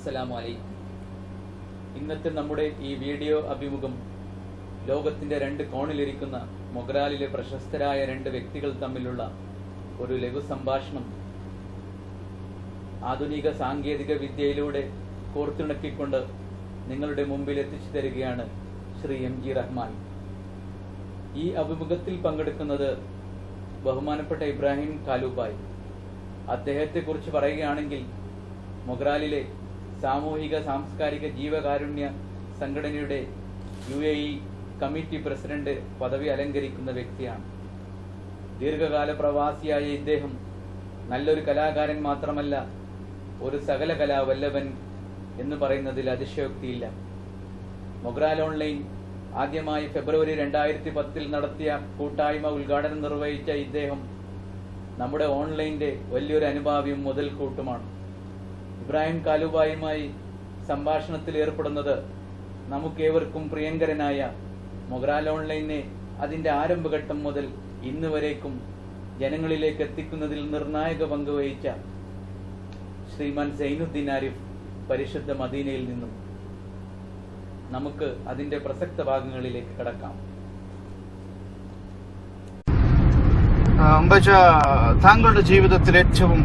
അസ്സലാമു അലൈക്കും. ഇന്നത്തെ നമ്മുടെ ഈ വീഡിയോ അഭിമുഖം ലോകത്തിന്റെ രണ്ട് കോണിലിരിക്കുന്ന മൊഗ്രാലിലെ പ്രശസ്തരായ രണ്ട് വ്യക്തികൾ തമ്മിലുള്ള ഒരു ലഘു സംഭാഷണം ആധുനിക സാങ്കേതിക വിദ്യയിലൂടെ കോർത്തിണക്കിക്കൊണ്ട് നിങ്ങളുടെ മുമ്പിൽ എത്തിച്ചു തരികയാണ് ശ്രീ MG റഹ്മാൻ. ഈ അഭിമുഖത്തിൽ പങ്കെടുക്കുന്നത് ബഹുമാനപ്പെട്ട ഇബ്രാഹിം കാലൂബായി. അദ്ദേഹത്തെക്കുറിച്ച് പറയുകയാണെങ്കിൽ മൊഗ്രാലിലെ സാമൂഹിക സാംസ്കാരിക ജീവകാരുണ്യ സംഘടനയുടെ UAE കമ്മിറ്റി പ്രസിഡന്റ് പദവി അലങ്കരിക്കുന്ന വ്യക്തിയാണ്. ദീർഘകാല പ്രവാസിയായ ഇദ്ദേഹം നല്ലൊരു കലാകാരൻ മാത്രമല്ല, ഒരു സകല കലാവല്ലഭൻ എന്ന് പറയുന്നതിൽ അതിശയോക്തിയില്ല. മൊഗ്രാൽ ഓൺലൈൻ ആദ്യമായി ഫെബ്രുവരി 2010 നടത്തിയ കൂട്ടായ്മ ഉദ്ഘാടനം നിർവഹിച്ച ഇദ്ദേഹം നമ്മുടെ ഓൺലൈന്റെ വലിയൊരു അനുഭാവിയും മുതൽക്കൂട്ടുമാണ്. ഇബ്രാഹിം കാലൂബായുമായി സംഭാഷണത്തിൽ ഏർപ്പെടുന്നത് നമുക്കേവർക്കും പ്രിയങ്കരനായ മൊഗ്രാൽ ഓൺലൈനെ അതിന്റെ ആരംഭഘട്ടം മുതൽ ഇന്ന് വരേക്കും ജനങ്ങളിലേക്ക് എത്തിക്കുന്നതിൽ നിർണായക പങ്ക് വഹിച്ച ശ്രീമാൻ സൈനുദ്ദീൻ ആരിഫ് പരിശുദ്ധ മദീനയിൽ നിന്നും. നമുക്ക് അതിന്റെ പ്രസക്ത ഭാഗങ്ങളിലേക്ക് കടക്കാം. താങ്കളുടെ ജീവിതത്തിൽ ഏറ്റവും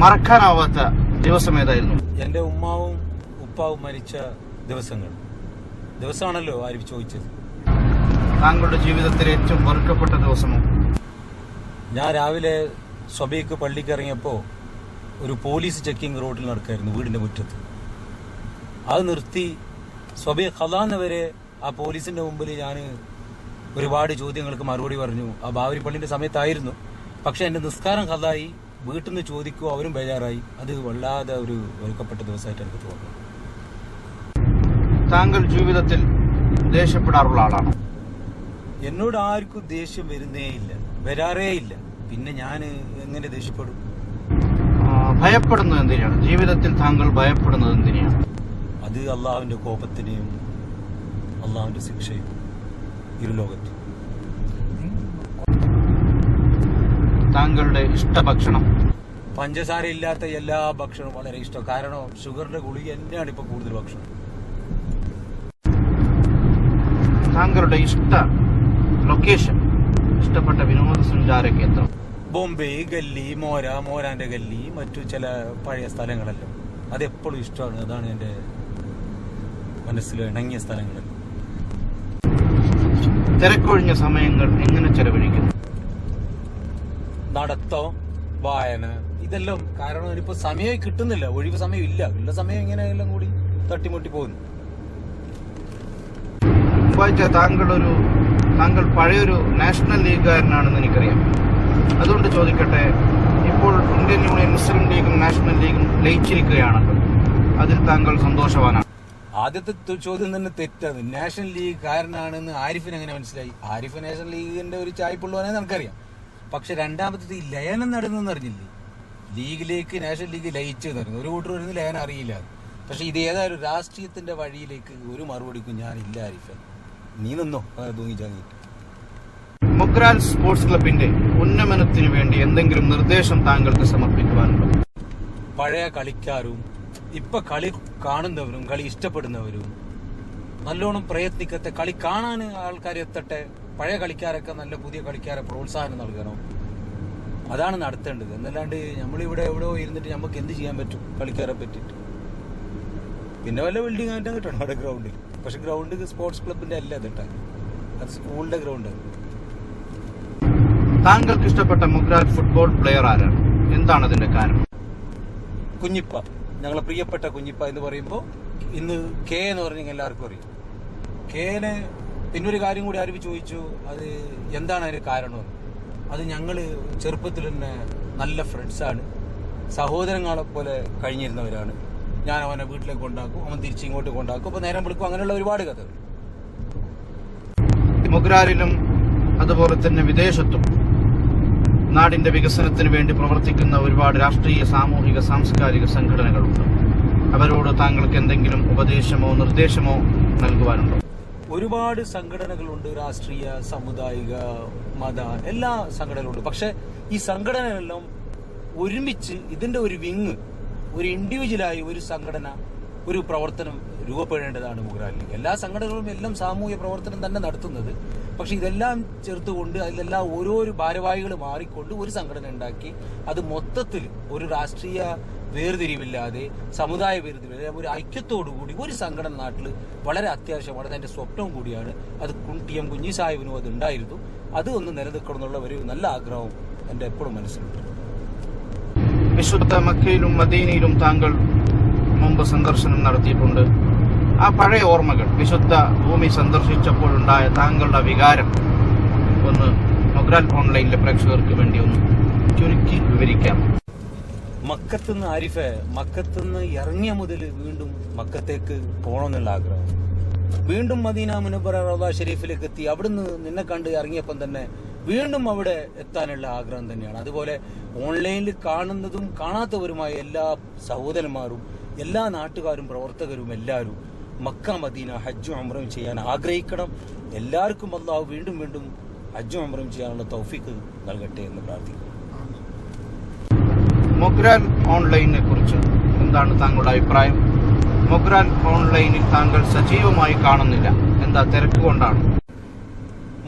മറക്കാനാവാത്ത ദിവസം ഏതായിരുന്നു? എന്റെ ഉമ്മാവും ഉപ്പാവും മരിച്ച ദിവസമാണല്ലോ ആരിഫ് ചോദിച്ചത്. താങ്കളുടെ ജീവിതത്തിൽ ഏറ്റവും വെറുക്കപ്പെട്ട ദിവസമോ? ഞാൻ രാവിലെ സ്വബീക്ക് പള്ളിക്ക് ഇറങ്ങിയപ്പോ ഒരു പോലീസ് ചെക്കിംഗ് റോഡിൽ നടക്കായിരുന്നു വീടിന്റെ മുറ്റത്ത്. അത് നിർത്തി സ്വബീ ഖലാന്ന് വരെ ആ പോലീസിന്റെ മുമ്പിൽ ഞാൻ ഒരുപാട് ചോദ്യങ്ങൾക്ക് മറുപടി പറഞ്ഞു. ആ ബാവരി പള്ളിന്റെ സമയത്തായിരുന്നു. പക്ഷെ എന്റെ നിസ്കാരം ഖലായി, വീട്ടിൽ നിന്ന് ചോദിക്കുമോ അവരും ബേജാറായി. അത് വല്ലാതെ ഒരു വെറുക്കപ്പെട്ട ദിവസമായിട്ട് എനിക്ക് തോന്നുന്നു. താങ്കൾ ജീവിതത്തിൽ ദേഷ്യപ്പെടാറുള്ള ആളാണോ? എന്നോട് ആർക്കും ദേഷ്യം വരാറേ ഇല്ല. പിന്നെ ഞാൻ എങ്ങനെ ദേഷ്യപ്പെടും? ഭയപ്പെടുന്നത് എന്തിനാണ്? ജീവിതത്തിൽ താങ്കൾ ഭയപ്പെടുന്നത് എന്തിനാണ്? അത് അള്ളാഹുവിന്റെ കോപത്തിനെയും അള്ളാഹുവിന്റെ ശിക്ഷയും ഇരുലോകത്തും. താങ്കളുടെ ഇഷ്ടഭക്ഷണം? പഞ്ചസാര ഇല്ലാത്ത എല്ലാ ഭക്ഷണവും വളരെ ഇഷ്ടം. കാരണം ഷുഗറിന്റെ ഗുളിക തന്നെയാണ് ഇപ്പൊ കൂടുതൽ ഭക്ഷണം. താങ്കളുടെ ഇഷ്ട ലൊക്കേഷൻ, ഇഷ്ടപ്പെട്ട വിനോദസഞ്ചാര കേന്ദ്രം? ബോംബെ, ഗല്ലി, മോരാന്റെ ഗല്ലി, മറ്റു ചില പഴയ സ്ഥലങ്ങളെല്ലാം അതെപ്പോഴും ഇഷ്ടമാണ്. അതാണ് എന്റെ മനസ്സിൽ ഇണങ്ങിയ സ്ഥലങ്ങളെല്ലാം. തിരക്കൊഴിഞ്ഞ സമയങ്ങൾ എങ്ങനെ ചെലവഴിക്കുന്നു? നടത്തം, വായന, ഇതെല്ലാം. കാരണം ഇനിയിപ്പോ സമയം കിട്ടുന്നില്ല, ഒഴിവ് സമയം ഇല്ല. ഉള്ള സമയം ഇങ്ങനെ എല്ലാം കൂടി തട്ടിമുട്ടി പോകുന്നു. താങ്കൾ പഴയൊരു നാഷണൽ ലീഗുകാരനാണെന്ന് എനിക്കറിയാം. അതുകൊണ്ട് ചോദിക്കട്ടെ, ഇപ്പോൾ ഇന്ത്യൻ യൂണിയൻ മുസ്ലിം ലീഗും നാഷണൽ ലീഗും ലയിച്ചിരിക്കുകയാണല്ലോ, അതിൽ താങ്കൾ സന്തോഷവാനാണ്? ആദ്യത്തെ ചോദ്യം തന്നെ തെറ്റാണ്. നാഷണൽ ലീഗ് കാരനാണെന്ന് ആരിഫിന് എങ്ങനെ മനസ്സിലായി? ആരിഫ് നാഷണൽ ലീഗിന്റെ ഒരു ചായ്പുള്ളവനെ നമുക്കറിയാം. പക്ഷെ രണ്ടാമത്തെ ഈ ലയനം നടന്നെന്ന് അറിഞ്ഞില്ലേ? ലീഗിലേക്ക് നാഷണൽ ലീഗ് ലയിച്ചു നടന്നു. ഒരു കൂട്ടർ വരുന്ന ലയനം അറിയില്ല. പക്ഷെ ഇത് ഏതായാലും രാഷ്ട്രീയത്തിന്റെ വഴിയിലേക്ക് ഒരു മറുപടിക്കും ഞാനില്ല ആരിഫ്. നീ നിന്നോ തൂങ്ങിച്ചാങ്ങിട്ട്. മൊഗ്രാൽ സ്പോർട്സ് ക്ലബിന്റെ ഉന്നമനത്തിന് വേണ്ടി എന്തെങ്കിലും നിർദ്ദേശം താങ്കൾക്ക് സമർപ്പിക്കുവാനുണ്ടോ? പഴയ കളിക്കാരും ഇപ്പൊ കളി കാണുന്നവരും കളി ഇഷ്ടപ്പെടുന്നവരും നല്ലോണം പ്രയത്നിക്കട്ടെ. കളി കാണാൻ ആൾക്കാർ എത്തട്ടെ. പഴയ കളിക്കാരൊക്കെ നല്ല പുതിയ കളിക്കാരെ പ്രോത്സാഹനം നൽകണം. അതാണ് നടത്തേണ്ടത്. എന്നല്ലാണ്ട് നമ്മളിവിടെ എവിടെയോ ഇരുന്നിട്ട് നമുക്ക് എന്ത് ചെയ്യാൻ പറ്റും കളിക്കാരെ പറ്റിയിട്ട്? പിന്നെ വല്ല ബിൽഡിംഗ് ആയിട്ട് കിട്ടണം അവിടെ ഗ്രൗണ്ടിൽ. പക്ഷെ ഗ്രൗണ്ട് സ്പോർട്സ് ക്ലബിന്റെ അല്ല അതിട്ടാ, അത് സ്കൂളിന്റെ ഗ്രൗണ്ട്. താങ്കൾക്ക് ഇഷ്ടപ്പെട്ട മൊഗ്രാൽ ഫുട്ബോൾ പ്ലെയർ ആരാണ്? എന്താണ് അതിന്റെ കാരണം? കുഞ്ഞിപ്പ, ഞങ്ങളെ പ്രിയപ്പെട്ട കുഞ്ഞിപ്പ എന്ന് പറയുമ്പോൾ ഇന്ന് കെ എന്ന് പറഞ്ഞെങ്കിൽ എല്ലാവർക്കും അറിയും. കെനെ പിന്നൊരു കാര്യം കൂടി ആരും ചോദിച്ചു, അത് എന്താണ് അതിന് കാരണം? അത് ഞങ്ങള് ചെറുപ്പത്തിൽ തന്നെ നല്ല ഫ്രണ്ട്സാണ്, സഹോദരങ്ങളെ പോലെ കഴിഞ്ഞിരുന്നവരാണ്. ഞാൻ അവനെ വീട്ടിലേക്ക് കൊണ്ടാക്കും, അവൻ തിരിച്ചിങ്ങോട്ട് കൊണ്ടാക്കും, അപ്പൊ നേരം വിളിക്കും. അങ്ങനെയുള്ള ഒരുപാട് കഥകൾ. മൊഗ്രാലിലും അതുപോലെ തന്നെ വിദേശത്തും നാടിന്റെ വികസനത്തിന് വേണ്ടി പ്രവർത്തിക്കുന്ന ഒരുപാട് രാഷ്ട്രീയ, സാമൂഹിക, സാംസ്കാരിക സംഘടനകളുണ്ട്. അവരോട് താങ്കൾക്ക് എന്തെങ്കിലും ഉപദേശമോ നിർദ്ദേശമോ നൽകുവാനുണ്ടോ? ഒരുപാട് സംഘടനകളുണ്ട്. രാഷ്ട്രീയ, സാമുദായിക, മത, എല്ലാ സംഘടനകളുണ്ട്. പക്ഷെ ഈ സംഘടനകളെല്ലാം ഒരുമിച്ച് ഇതിന്റെ ഒരു വിങ്, ഒരു ഇൻഡിവിജ്വലായി ഒരു സംഘടന, ഒരു പ്രവർത്തനം രൂപപ്പെടേണ്ടതാണ് മൊഗ്രാൽ ലീഗ്. എല്ലാ സംഘടനകളും എല്ലാം സാമൂഹ്യ പ്രവർത്തനം തന്നെ നടത്തുന്നത്. പക്ഷെ ഇതെല്ലാം ചേർത്തുകൊണ്ട് അതിലെല്ലാം ഓരോരോ ഭാരവാഹികൾ മാറിക്കൊണ്ട് ഒരു സംഘടന ഉണ്ടാക്കി അത് മൊത്തത്തിൽ ഒരു രാഷ്ട്രീയ വേർതിരിവില്ലാതെ, സമുദായ വേർതിരിവില്ലാതെ ഒരു ഐക്യത്തോടുകൂടി ഒരു സംഘടന നാട്ടിൽ വളരെ അത്യാവശ്യമാണ്. അതെന്റെ സ്വപ്നവും കൂടിയാണ്. അത് ടി എം കുഞ്ഞി സാഹിബിനും അത് ഉണ്ടായിരുന്നു. അത് ഒന്ന് നിലനിൽക്കണം എന്നുള്ള ഒരു നല്ല ആഗ്രഹം എന്റെ എപ്പോഴും മനസ്സിലുണ്ട്. വിശുദ്ധ മക്കയിലും മദീനയിലും താങ്കൾ മുമ്പ് സന്ദർശനം നടത്തിയിട്ടുണ്ട്. ആ പഴയ ഓർമ്മകൾ, വിശുദ്ധ ഭൂമി സന്ദർശിച്ചപ്പോഴുണ്ടായ താങ്കളുടെ വികാരം ഒന്ന് മൊഗ്രാൽ ഓൺലൈനിലെ പ്രേക്ഷകർക്ക് വേണ്ടി ഒന്ന് ചുരുക്കി വിവരിക്കാം. മക്കത്തുനിന്ന് ആരിഫെ, മക്കത്തുനിന്ന് ഇറങ്ങിയ മുതൽ വീണ്ടും മക്കത്തേക്ക് പോകണമെന്നുള്ള ആഗ്രഹം. വീണ്ടും മദീന മുനവ്വറ റൗള ഷരീഫിലേക്ക് എത്തി. അവിടുന്ന് നിന്നെ കണ്ട് ഇറങ്ങിയപ്പം തന്നെ വീണ്ടും അവിടെ എത്താനുള്ള ആഗ്രഹം തന്നെയാണ്. അതുപോലെ ഓൺലൈനിൽ കാണുന്നതും കാണാത്തവരുമായ എല്ലാ സഹോദരന്മാരും, എല്ലാ നാട്ടുകാരും, പ്രവർത്തകരും എല്ലാവരും മക്ക മദീന ഹജ്ജും ഉംറയും ചെയ്യാൻ ആഗ്രഹിക്കണം. എല്ലാവർക്കും അല്ലാഹു വീണ്ടും വീണ്ടും ഹജ്ജും ഉംറയും ചെയ്യാനുള്ള തൗഫീഖ് നൽകട്ടെ എന്ന് പ്രാർത്ഥിക്കുന്നു. മൊഗ്രാൽ ഓൺലൈനിനെ കുറിച്ച് എന്താണ് താങ്കളുടെ അഭിപ്രായം? മൊഗ്രാൽ ഓൺലൈനിൽ താങ്കൾ സജീവമായി കാണുന്നില്ല, എന്താ, തിരക്ക് കൊണ്ടാണ്?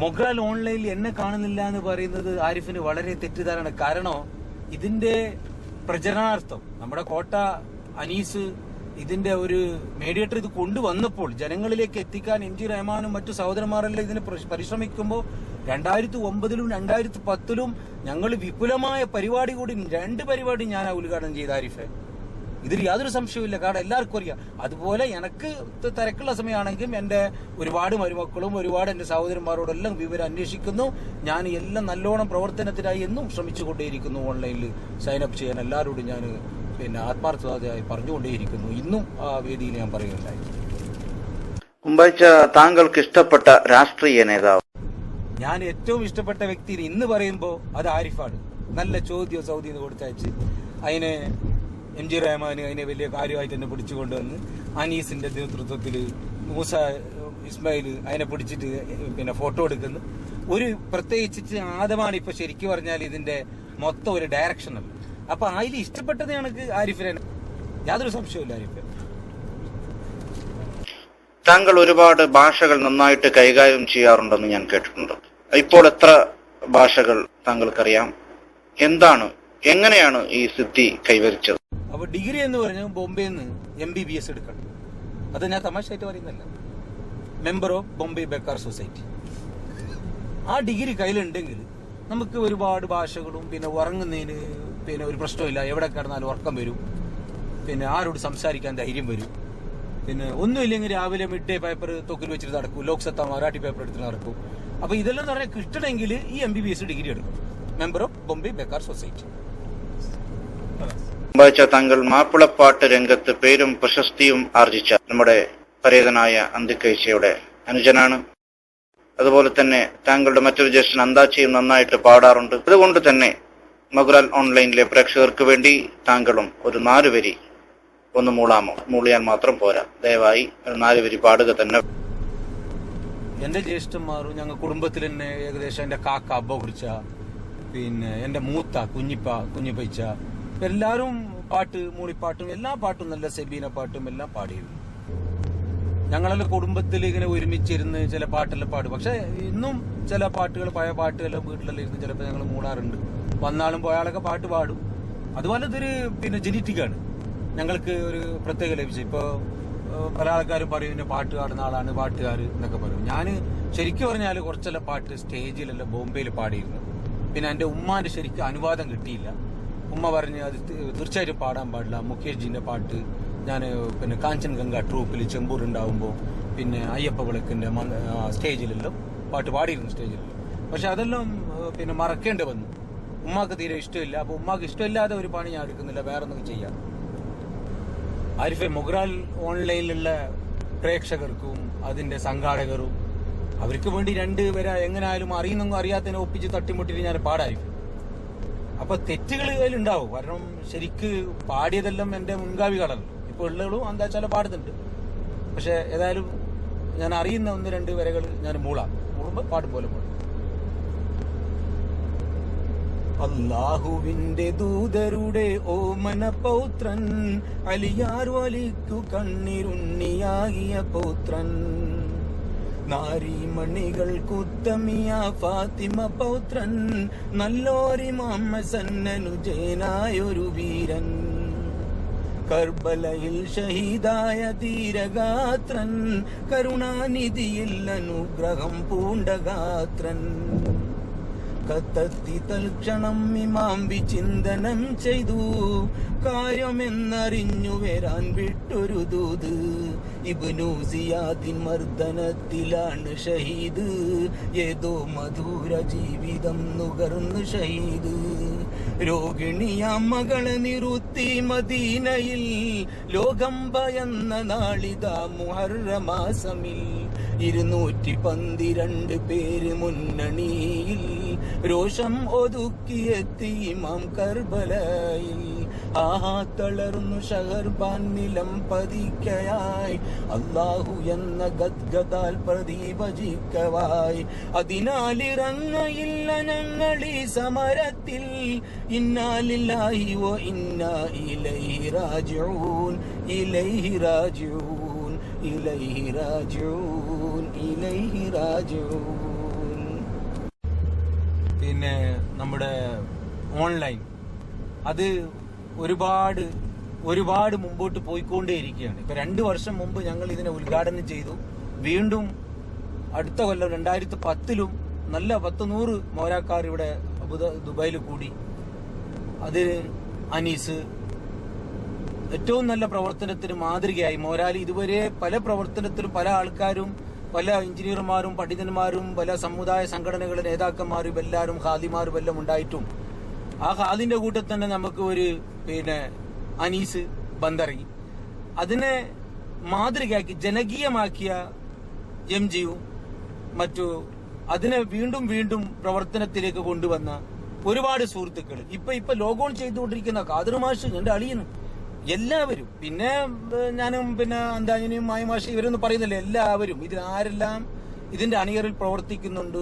മൊഗ്രാൽ ഓൺലൈനിൽ എന്നെ കാണുന്നില്ല എന്ന് പറയുന്നത് ആരിഫിന് വളരെ തെറ്റിദ്ധാരണ. കാരണം ഇതിന്റെ പ്രചരണാർത്ഥം നമ്മുടെ കോട്ട അനീസ് ഇതിന്റെ ഒരു മീഡിയേറ്റർ ഇത് കൊണ്ടുവന്നപ്പോൾ ജനങ്ങളിലേക്ക് എത്തിക്കാൻ എം ജി റഹ്മാനും മറ്റു സഹോദരന്മാരെല്ലാം ഇതിന് പരിശ്രമിക്കുമ്പോൾ 2009-ലും 2010-ലും ഞങ്ങൾ വിപുലമായ പരിപാടി കൂടി 2 പരിപാടി ഞാൻ ഉദ്ഘാടനം ചെയ്ത ആരിഫെ. ഇതിൽ യാതൊരു സംശയവുമില്ല. കാരണം എല്ലാവർക്കും അറിയാം. അതുപോലെ എനിക്ക് തിരക്കുള്ള സമയമാണെങ്കിൽ എന്റെ ഒരുപാട് മരുമക്കളും ഒരുപാട് എന്റെ സഹോദരന്മാരോടെല്ലാം വിവരം അന്വേഷിക്കുന്നു. ഞാൻ എല്ലാം നല്ലോണം പ്രവർത്തനത്തിനായി എന്നും ശ്രമിച്ചുകൊണ്ടേയിരിക്കുന്നു. ഓൺലൈനിൽ സൈനപ്പ് ചെയ്യാൻ എല്ലാവരോടും ഞാൻ ആത്മാർത്ഥതയായി പറഞ്ഞുകൊണ്ടേയിരിക്കുന്നു. ഇന്നും ആ വേദിയിൽ ഞാൻ പറയുകയുണ്ടായി. മുമ്പഴ്ച താങ്കൾക്ക് ഇഷ്ടപ്പെട്ട രാഷ്ട്രീയ നേതാവ്? ഞാൻ ഏറ്റവും ഇഷ്ടപ്പെട്ട വ്യക്തി ഇന്ന് പറയുമ്പോൾ അത് ആരിഫാണ്. നല്ല ചോദ്യം സൗദിയിൽ നിന്ന് കൊടുത്തയച്ച് അതിനെ എം ജി റഹ്മാൻ അതിനെ വലിയ കാര്യമായിട്ട് തന്നെ പിടിച്ചുകൊണ്ടുവന്ന് അനീസിന്റെ നേതൃത്വത്തിൽ മൂസ ഇസ്മായിൽ അതിനെ പിടിച്ചിട്ട് ഫോട്ടോ എടുക്കുന്നു. ഒരു പ്രത്യേകിച്ച് ആദമാണ് ഇപ്പൊ ശരിക്കും പറഞ്ഞാൽ ഇതിന്റെ മൊത്തം ഒരു ഡയറക്ഷൻ അല്ല. അപ്പൊ അതിൽ ഇഷ്ടപ്പെട്ടത് എനിക്ക് ആരിഫിനെ, യാതൊരു സംശയവുമില്ല ആരിഫ്. താങ്കൾ ഒരുപാട് ഭാഷകൾ നന്നായിട്ട് കൈകാര്യം ചെയ്യാറുണ്ടെന്ന് ഞാൻ കേട്ടിട്ടുണ്ട്. ഇപ്പോൾ എത്ര ഭാഷകൾ താങ്കൾക്കറിയാം? എന്താണ്, എങ്ങനെയാണ് ഈ സിദ്ധി കൈവരിച്ചത്? അപ്പൊ ഡിഗ്രി എന്ന് പറഞ്ഞാൽ ബോംബെന്ന് MBBS എടുക്കണം. അത് ഞാൻ തമാശയായിട്ട് പറയുന്നല്ല. Member of Bombay baker society. ആ ഡിഗ്രി കയ്യിലുണ്ടെങ്കിൽ നമുക്ക് ഒരുപാട് ഭാഷകളും ഉറങ്ങുന്നതിന് ഒരു പ്രശ്നമില്ല. എവിടെ കിടന്നാലും ഉറക്കം വരും. ആരോട് സംസാരിക്കാൻ ധൈര്യം വരും. ഒന്നുമില്ലെങ്കിൽ രാവിലെ മിഡ് ഡേ പേപ്പർ തൊക്കിൽ വെച്ചിട്ട് നടക്കും. ലോക്സത്ത മറാഠി പേപ്പർ എടുത്തിട്ട് നടക്കും. അപ്പൊ ഇതെല്ലാം എന്ന് പറഞ്ഞാൽ കിട്ടണമെങ്കിൽ ഈ MBBS ഡിഗ്രി എടുക്കും. Member of Bombay baker society. താങ്കൾ മാപ്പിളപ്പാട്ട് രംഗത്ത് പേരും പ്രശസ്തിയും ആർജിച്ച നമ്മുടെ പരേതനായ അന്തിക്കൈശയുടെ അനുജനാണ്. അതുപോലെ തന്നെ താങ്കളുടെ മറ്റൊരു ജ്യേഷ്ഠൻ അന്താച്ചയും നന്നായിട്ട് പാടാറുണ്ട്. അതുകൊണ്ട് തന്നെ മൊഗ്രാൽ ഓൺലൈനിലെ പ്രേക്ഷകർക്ക് വേണ്ടി താങ്കളും ഒരു 4 വരി ഒന്ന് മൂളാമോ? മൂളിയാൻ മാത്രം പോരാ, ദയവായി 4 വരി പാടുക തന്നെ. എന്റെ ജ്യേഷ്ഠന്മാരും ഞങ്ങൾ കുടുംബത്തിൽ തന്നെ ഏകദേശം എന്റെ കാക്ക അബ്ബ കുറിച്ച എന്റെ മൂത്ത കുഞ്ഞിപ്പച്ച എല്ലാരും പാട്ട്, മൂളിപ്പാട്ടും എല്ലാ പാട്ടും, നല്ല സെബീന പാട്ടും എല്ലാം പാടിയിരുന്നു. ഞങ്ങളെല്ലാം കുടുംബത്തിൽ ഇങ്ങനെ ഒരുമിച്ചിരുന്ന് ചില പാട്ടെല്ലാം പാടും. പക്ഷെ ഇന്നും ചില പാട്ടുകൾ, പഴയ പാട്ടുകളെല്ലാം വീട്ടിലെല്ലാം ഇരുന്ന് ചിലപ്പോൾ ഞങ്ങൾ മൂടാറുണ്ട്. വന്നാലും പോയാളൊക്കെ പാട്ട് പാടും. അതുപോലെ ഇതൊരു ജെനറ്റിക്കാണ്. ഞങ്ങൾക്ക് ഒരു പ്രത്യേക ലഭിച്ചു. ഇപ്പൊ പല ആൾക്കാരും പറയും പാട്ട് പാടുന്ന ആളാണ് പാട്ടുകാർ എന്നൊക്കെ പറയും. ഞാൻ ശരിക്കും പറഞ്ഞാൽ കുറച്ചെല്ലാം പാട്ട് സ്റ്റേജിലെല്ലാം ബോംബെയിൽ പാടിയിരുന്നു. എന്റെ ഉമ്മാന്റെ ശരിക്കും അനുവാദം കിട്ടിയില്ല. ഉമ്മ പറഞ്ഞ് അത് തീർച്ചയായിട്ടും പാടാൻ പാടില്ല. മുകേഷ് ജിന്റെ പാട്ട് ഞാൻ കാഞ്ചൻ ഗംഗ ട്രൂപ്പിൽ ചെമ്പൂർ ഉണ്ടാവുമ്പോൾ അയ്യപ്പ വിളക്കിന്റെ സ്റ്റേജിലെല്ലാം പാട്ട് പാടിയിരുന്നു സ്റ്റേജിലെല്ലാം. പക്ഷെ അതെല്ലാം മറക്കേണ്ടി വന്നു. ഉമ്മാക്ക് തീരെ ഇഷ്ടമില്ല. അപ്പൊ ഉമ്മാക്ക് ഇഷ്ടമില്ലാതെ ഒരു പണി ഞാൻ എടുക്കുന്നില്ല, വേറെ ഒന്നും ചെയ്യാം. ആരിഫെ, മൊഗ്രാൽ ഓൺലൈനിലുള്ള പ്രേക്ഷകർക്കും അതിന്റെ സംഘാടകരും അവർക്ക് വേണ്ടി 2 പേരെ എങ്ങനെയായാലും അറിയുന്നെങ്കിൽ അറിയാത്തതിനെ ഒപ്പിച്ച് തട്ടിമുട്ടിട്ട് ഞാൻ പാടായിരിക്കും. അപ്പൊ തെറ്റുകൾ അതിലുണ്ടാവും. കാരണം ശരിക്ക് പാടിയതെല്ലാം എന്റെ മുൻകാവികളല്ല. ഇപ്പൊ ഉള്ളതും എന്താ വെച്ചാൽ പാടുന്നുണ്ട്. പക്ഷെ ഏതായാലും ഞാൻ അറിയുന്ന 1-2 വരകൾ ഞാൻ മൂളുമ്പോൾ പാടും പോലെ പാടും. അല്ലാഹുവിന്റെ ദൂതരുടെ ഓമന പൗത്രൻ, അലിയാർ വലിക്കു കണ്ണിരുണ്ണിയാകിയ പൗത്രൻ, നാരിമണികൾ കുത്തമിയ ഫാത്തിമ പൗത്രൻ, നല്ലോരിമാം ഹസന്നനുജനായൊരു വീരൻ, കർബലയിൽ ഷഹീദായ ധീരഗാത്രൻ, കരുണാനിധിയിൽ അനുഗ്രഹം പൂണ്ടഗാത്രൻ, കത്തത്തി തൽക്ഷണം ഇമാം വിചിന്തനം ചെയ്തു, കാര്യമെന്നറിഞ്ഞു വരാൻ വിട്ടൊരു ദൂത്, ഇബ്നു സിയാദിൻ മർദ്ദനത്തിലാണ് ഷഹീദ്, ഏതോ മധുര ജീവിതം നുകർന്നു ഷഹീദ്, രോഗിണിയാം മകളെ നിറുത്തി മദീനയിൽ, ലോകം ഭയന്ന നാളിതാ മുഹറമാസമിൽ, 212 പേര് മുന്നണിയിൽ, രോഷം ഒതുക്കിയെത്തി ഇമാം കർബലയിൽ, ആഹാ തളർന്നു ഷഹർബാൻ നിലം പതിക്കയായി, അല്ലാഹു എന്ന ഗദ്ഗദാൽ പ്രദീപജിക്കവായി, അതിനാലിറങ്ങയില്ല ഞങ്ങളീ സമരത്തിൽ, ഇന്നാ ലില്ലാഹി വ ഇന്നാ ഇലൈഹി റാജിഊൻ, ഇലൈഹി റാജിഊൻ, ഇലൈഹി റാജിഊൻ, ഇലൈഹി റാജിഊൻ. പിന്നെ നമ്മുടെ ഓൺലൈൻ അത് ഒരുപാട് മുമ്പോട്ട് പോയിക്കൊണ്ടേയിരിക്കുകയാണ്. ഇപ്പൊ 2 വർഷം മുമ്പ് ഞങ്ങൾ ഇതിനെ ഉദ്ഘാടനം ചെയ്തു. വീണ്ടും അടുത്ത കൊല്ലം 2010 നല്ല 100 മോരാക്കാർ ഇവിടെ ദുബായിൽ കൂടി. അത് അനീസ് ഏറ്റവും നല്ല പ്രവർത്തനത്തിന് മാതൃകയായി. മോരാലി ഇതുവരെ പല പ്രവർത്തനത്തിലും പല ആൾക്കാരും, പല എഞ്ചിനീയർമാരും, പണ്ഡിതന്മാരും, പല സമുദായ സംഘടനകളുടെ നേതാക്കന്മാരും എല്ലാവരും ഖാദിമാരും എല്ലാം ഉണ്ടായിട്ടും ആ ഖാദിന്റെ കൂട്ടത്തിൽ തന്നെ നമുക്ക് ഒരു അനീസ് ബന്ദറി അതിനെ മാതൃകയാക്കി ജനകീയമാക്കിയ എംജിയും മറ്റു അതിനെ വീണ്ടും വീണ്ടും പ്രവർത്തനത്തിലേക്ക് കൊണ്ടുവന്ന ഒരുപാട് സുഹൃത്തുക്കൾ ഇപ്പൊ ലോഗോൺ ചെയ്തുകൊണ്ടിരിക്കുന്ന ഖാദർ മാഷ്, എന്റെ അളിയനും എല്ലാവരും, പിന്നെ ഞാനും അന്താനിയും മായമാഷി ഇവരൊന്നും പറയുന്നില്ല, എല്ലാവരും ആരെല്ലാം ഇതിന്റെ അണിയറിൽ പ്രവർത്തിക്കുന്നുണ്ട്,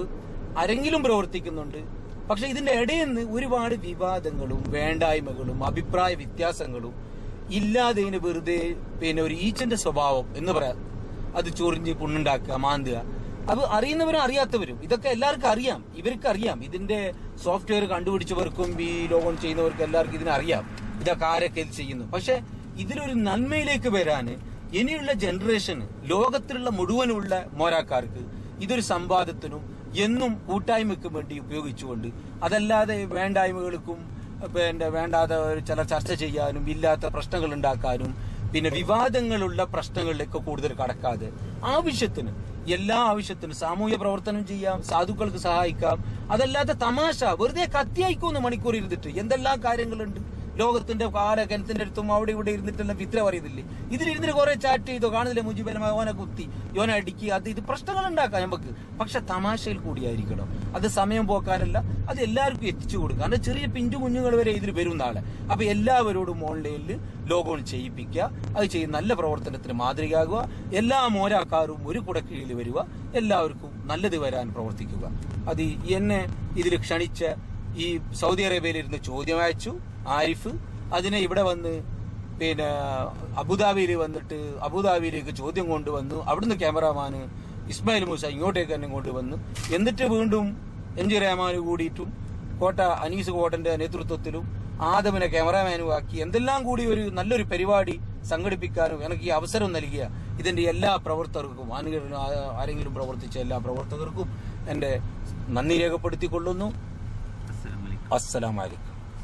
ആരെങ്കിലും പ്രവർത്തിക്കുന്നുണ്ട്. പക്ഷെ ഇതിന്റെ ഇടയിൽ നിന്ന് ഒരുപാട് വിവാദങ്ങളും വേണ്ടായ്മകളും അഭിപ്രായ വ്യത്യാസങ്ങളും ഇല്ലാതെ ഇതിന് വെറുതെ ഒരു ഈച്ചന്റെ സ്വഭാവം എന്ന് പറയാം, അത് ചൊറിഞ്ഞ് പുണ്ണുണ്ടാക്കുക, മാന്തുക. അത് അറിയുന്നവരും അറിയാത്തവരും ഇതൊക്കെ എല്ലാവർക്കും അറിയാം. ഇവർക്ക് അറിയാം, ഇതിന്റെ സോഫ്റ്റ്വെയർ കണ്ടുപിടിച്ചവർക്കും ഈ ലോഗോൺ ചെയ്യുന്നവർക്കും എല്ലാവർക്കും ഇതിനറിയാം ഇതൊക്കെ ആരൊക്കെ ഇത് ചെയ്യുന്നു. പക്ഷെ ഇതിലൊരു നന്മയിലേക്ക് വരാന് ഇനിയുള്ള ജനറേഷന്, ലോകത്തിലുള്ള മുഴുവനുള്ള മോരാക്കാർക്ക് ഇതൊരു സംവാദത്തിനും എന്നും കൂട്ടായ്മയ്ക്കും വേണ്ടി ഉപയോഗിച്ചുകൊണ്ട്, അതല്ലാതെ വേണ്ടായ്മകൾക്കും വേണ്ടാതെ ചില ചർച്ച ചെയ്യാനും ഇല്ലാത്ത പ്രശ്നങ്ങൾ ഉണ്ടാക്കാനും പിന്നെ വിവാദങ്ങളുള്ള പ്രശ്നങ്ങളിലേക്ക് കൂടുതൽ കടക്കാതെ ആവശ്യത്തിന് എല്ലാ ആവശ്യത്തിനും സാമൂഹ്യ പ്രവർത്തനം ചെയ്യാം, സാധുക്കൾക്ക് സഹായിക്കാം. അതല്ലാതെ തമാശ വെറുതെ കത്തിയായിക്കോന്ന് മണിക്കൂർ ഇരുന്നിട്ട് എന്തെല്ലാം കാര്യങ്ങളുണ്ട് ലോകത്തിന്റെ കിണത്തിന്റെ അടുത്തും അവിടെ ഇവിടെ ഇരുന്നിട്ടെല്ലാം വിത്ര പറയുന്നില്ലേ. ഇതിലിരുന്നിട്ട് കുറെ ചാറ്റ് ചെയ്തോ കാണുന്നില്ല, മുജീബലമായ ഓനെ കുത്തി യോനെ അടുക്കി ഇത് പ്രശ്നങ്ങൾ ഉണ്ടാക്കാം നമുക്ക്. പക്ഷെ തമാശയിൽ കൂടിയായിരിക്കണം. അത് സമയം പോക്കാനല്ല, അത് എല്ലാവർക്കും എത്തിച്ചു കൊടുക്കുക. കാരണം ചെറിയ പിഞ്ചു കുഞ്ഞുങ്ങൾ വരെ ഇതിൽ വരും നാളെ. അപ്പൊ എല്ലാവരോടും ഓൺലൈനിൽ ലോഗോൺ ചെയ്യിപ്പിക്കുക, അത് ചെയ്ത് നല്ല പ്രവർത്തനത്തിന് മാതൃകയാകുക, എല്ലാ മോരാക്കാരും ഒരു കുടക്കീഴിൽ വരിക, എല്ലാവർക്കും നല്ലത് വരാൻ പ്രവർത്തിക്കുക. അത് എന്നെ ഇതിൽ ക്ഷണിച്ച ഈ സൗദി അറേബ്യയിൽ ഇരുന്ന് ചോദ്യം അയച്ചു ആരിഫ്, അതിനെ ഇവിടെ വന്ന് അബുദാബിയിൽ വന്നിട്ട് അബുദാബിയിലേക്ക് ചോദ്യം കൊണ്ടുവന്നു. അവിടുന്ന് ക്യാമറാമാന് ഇസ്മായിൽ മൂസ ഇങ്ങോട്ടേക്ക് തന്നെ കൊണ്ടുവന്നു. എന്നിട്ട് വീണ്ടും എം ജി റഹ്മാന് കൂടിയിട്ടും അനീസ് കോട്ടന്റെ നേതൃത്വത്തിലും ആദമിനെ ക്യാമറാമാനും ആക്കി എന്തെല്ലാം കൂടി ഒരു നല്ലൊരു പരിപാടി സംഘടിപ്പിക്കാനും എനിക്ക് ഈ അവസരം നൽകിയ ഇതിന്റെ എല്ലാ പ്രവർത്തകർക്കും, ആരെങ്കിലും പ്രവർത്തിച്ച എല്ലാ പ്രവർത്തകർക്കും എന്റെ നന്ദി രേഖപ്പെടുത്തിക്കൊള്ളുന്നു. അസ്സലാമു അലൈക്കും.